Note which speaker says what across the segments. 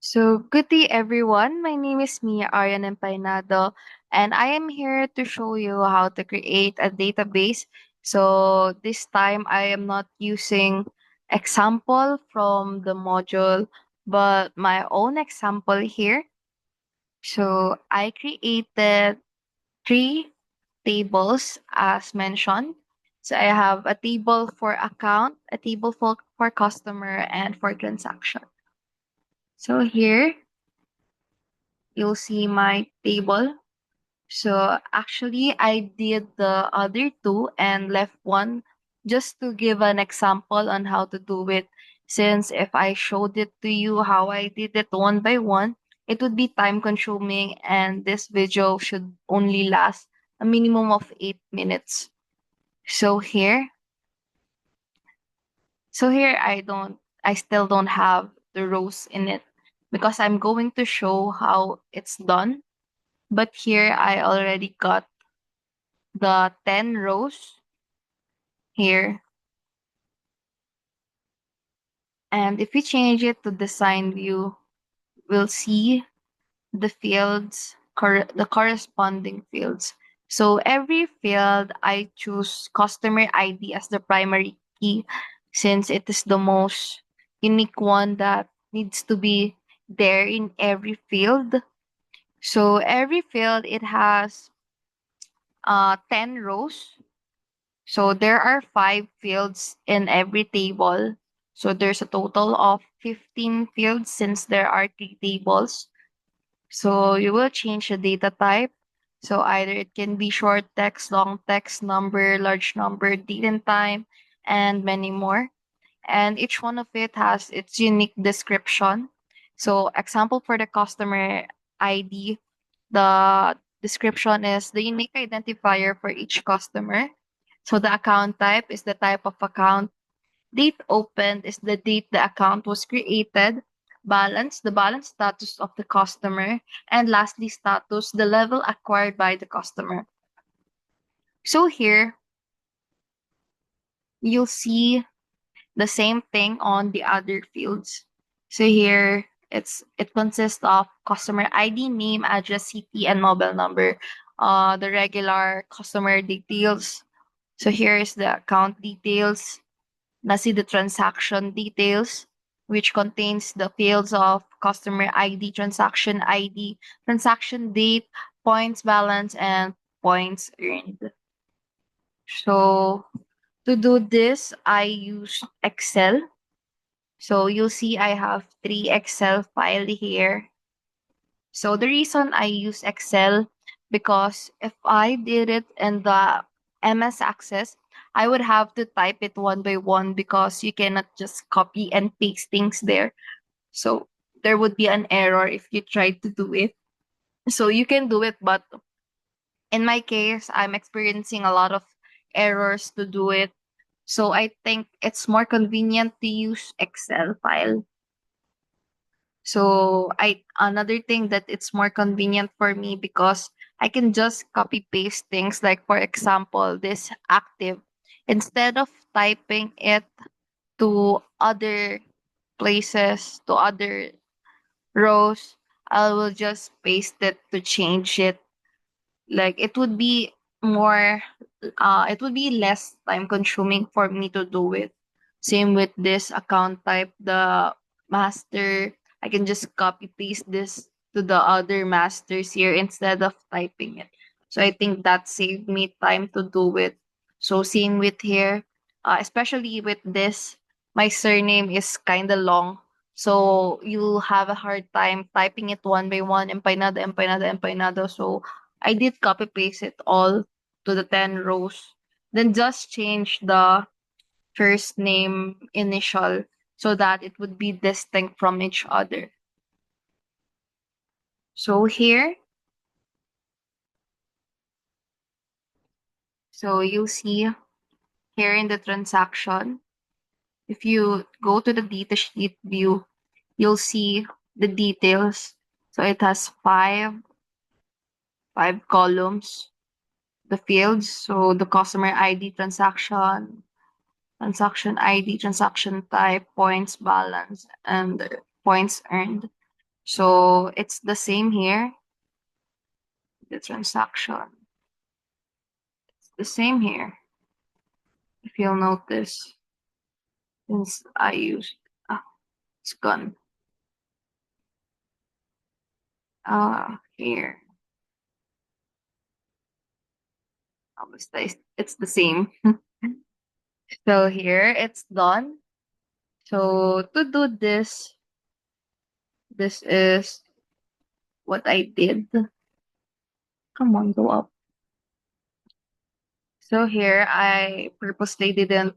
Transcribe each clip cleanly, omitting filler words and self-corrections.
Speaker 1: So, good day everyone. My name is Mia Arian Empainado, and I am here to show you how to create a database. So, this time I am not using example from the module, but my own example here. So, I created three tables as mentioned. So, I have a table for account, a table for customer, and for transaction. So, here you'll see my table. So actually, I did the other two and left one just to give an example on how to do it. Since if I showed it to you how I did it one by one, it would be time consuming and this video should only last a minimum of 8 minutes. So here, I still don't have the rows in it because I'm going to show how it's done. But here I already got the 10 rows here. And if we change it to design view, we'll see the fields, the corresponding fields. So every field, I choose customer ID as the primary key since it is the most unique one that needs to be there in every field. So every field, it has 10 rows. So there are 5 fields in every table. So there's a total of 15 fields since there are 3 tables. So you will change the data type. So either it can be short text, long text, number, large number, date and time, and many more. And each one of it has its unique description. So example for the customer ID, the description is the unique identifier for each customer. So the account type is the type of account. Date opened is the date the account was created. Balance, the balance status of the customer. And lastly, status, the level acquired by the customer. So here, you'll see the same thing on the other fields. So here, it consists of customer ID, name, address, city, and mobile number. The regular customer details. So here is the account details. Nasi the transaction details, which contains the fields of customer ID, transaction date, points balance, and points earned. So to do this, I use Excel. So you'll see I have 3 Excel file here. So the reason I use Excel because if I did it in the MS Access, I would have to type it one by one because you cannot just copy and paste things there. So there would be an error if you tried to do it. So you can do it, but in my case, I'm experiencing a lot of errors to do it. So I think it's more convenient to use Excel file. So I another thing that it's more convenient for me because I can just copy paste things like for example this active instead of typing it to other places to other rows I will just paste it to change it like it would be less time consuming for me to do it. Same with this account type, the master. I can just copy paste this to the other masters here instead of typing it. So I think that saved me time to do it. So same with here, especially with this, my surname is kind of long. So you'll have a hard time typing it one by one, empanada, empanada, empanada. So I did copy paste it all to the 10 rows. Then just change the first name initial so that it would be distinct from each other. So here, so you'll see here in the transaction, if you go to the data sheet view, you'll see the details. So it has five columns, the fields. So the customer ID transaction ID, transaction type, points balance, and points earned. So it's the same here. The transaction. It's the same here. If you'll notice, since I used, it's gone. Here. Obviously, it's the same. So here, it's done. So to do this, this is what I did. Come on, go up. So here, I purposely didn't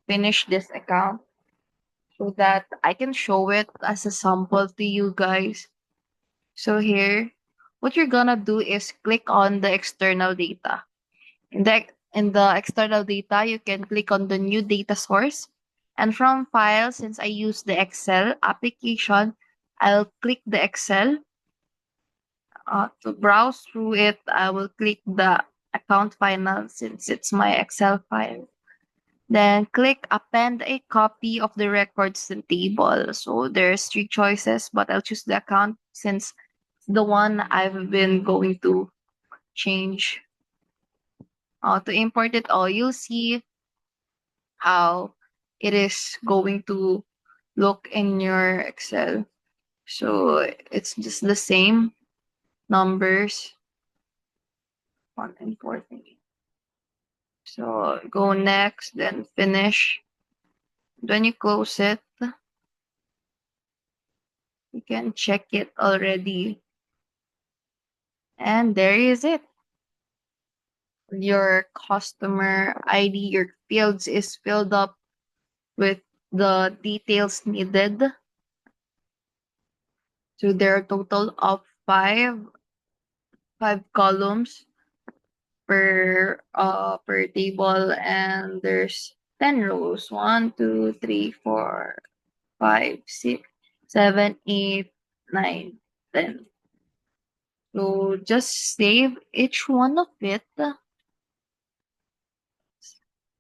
Speaker 1: finish this account so that I can show it as a sample to you guys. So here, what you're gonna do is click on the external data. In the external data, you can click on the new data source. And from file, since I use the Excel application, I'll click the Excel. To browse through it, I will click the account final since it's my Excel file. Then click append a copy of the records to the table. So there's three choices, but I'll choose the account since it's the one I've been going to change. To import it all, you'll see how it is going to look in your Excel. So it's just the same numbers on importing. So go next, then finish. When you close it, you can check it already. And there is it. Your customer ID, your fields is filled up with the details needed. So there are a total of five columns per table, and there's 10 rows. 1, 2, 3, 4, 5, 6, 7, 8, 9, 10. So just save each one of it.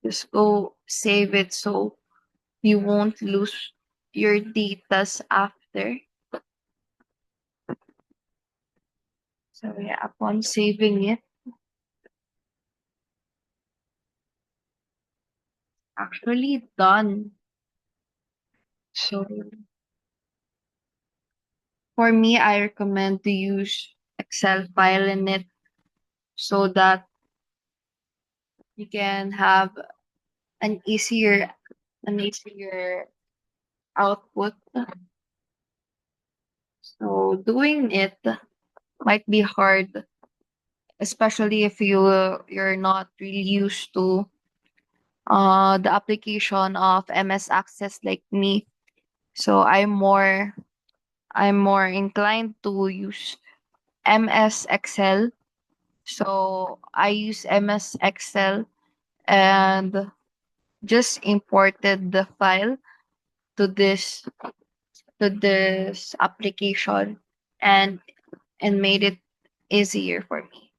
Speaker 1: Just go save it so you won't lose your datas after. So yeah, upon saving it, actually done. So for me, I recommend to use Excel file in it so that you can have an easier an easier output. So doing it might be hard, especially if you're not really used to the application of MS Access like me. So I'm more inclined to use MS Excel. So I use MS Excel and just imported the file to this to this application, and made it easier for me.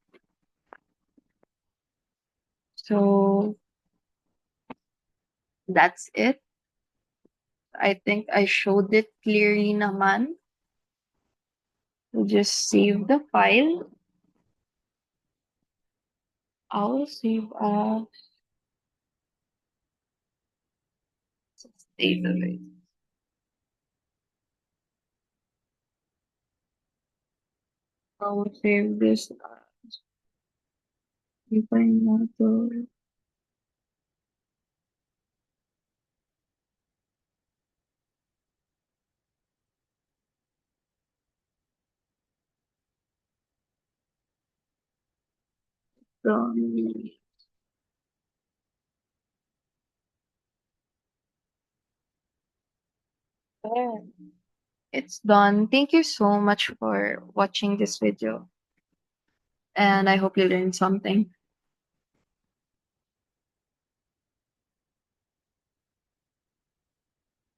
Speaker 1: So that's it. I think I showed it clearly naman. So just save the file. I'll save database. I'll save this if I want to. There. It's done. Thank you so much for watching this video, and I hope you learned something.